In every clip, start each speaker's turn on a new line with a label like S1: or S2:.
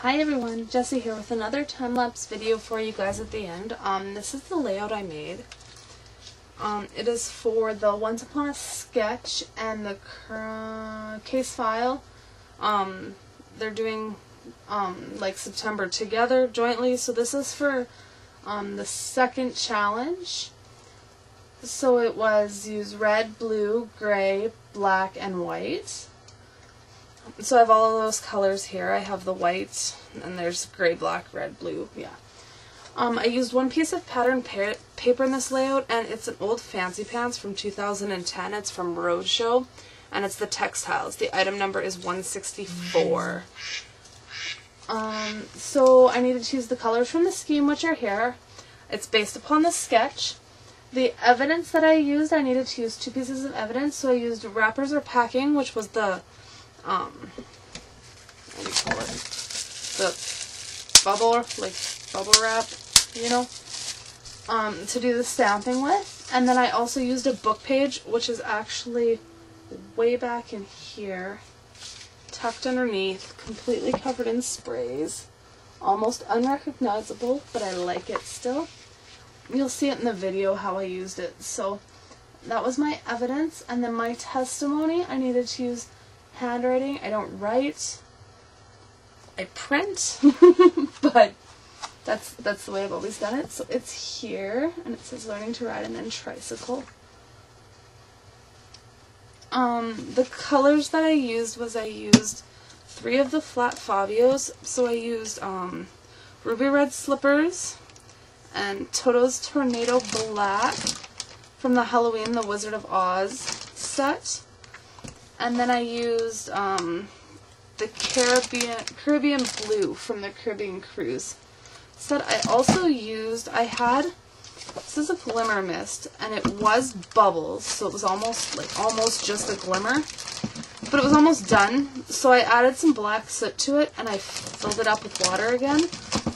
S1: Hi everyone, Jessie here with another time-lapse video for you guys at the end. This is the layout I made. It is for the Once Upon a Sketch and the case file. They're doing like September together jointly, so this is for the second challenge. So it was use red, blue, gray, black, and white. So I have all of those colors here. I have the white, and there's gray, black, red, blue, yeah. I used one piece of pattern paper in this layout, and it's an old Fancy Pants from 2010. It's from Roadshow, and it's the textiles. The item number is 164. So I needed to use the colors from the scheme, which are here. It's based upon the sketch. The evidence that I used, I needed to use two pieces of evidence, so I used wrappers or packing, which was the what do you call it? The bubble wrap, you know, to do the stamping with. And then I also used a book page, which is actually way back in here, tucked underneath, completely covered in sprays, almost unrecognizable, but I like it still. You'll see it in the video how I used it. So that was my evidence, and then my testimony, I needed to use handwriting. I don't write, I print, but that's the way I've always done it. So it's here, and it says learning to ride and then tricycle. The colors that I used was I used 3 of the flat Fabios. So I used ruby red slippers and Toto's Tornado Black from the Halloween The Wizard of Oz set. And then I used the Caribbean Blue from the Caribbean Cruise set. I also used, this is a glimmer mist, and it was bubbles, so it was almost just a glimmer, but it was almost done. So I added some black soot to it, and I filled it up with water again.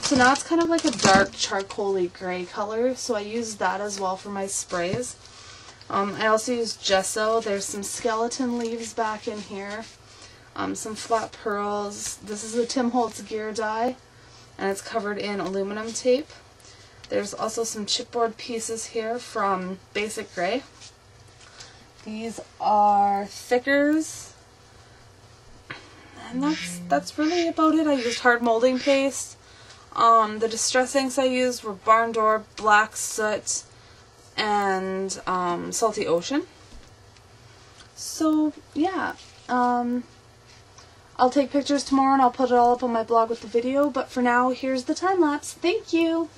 S1: So now it's kind of like a dark charcoal-y gray color, so I used that as well for my sprays. I also used gesso. There's some skeleton leaves back in here, some flat pearls. This is a Tim Holtz gear die, and it's covered in aluminum tape. There's also some chipboard pieces here from Basic Gray. These are thickers, and that's really about it. I used hard molding paste. The distress inks I used were Barn Door, Black Soot, and Salty Ocean. So yeah, I'll take pictures tomorrow and I'll put it all up on my blog with the video, but for now, here's the time lapse. Thank you!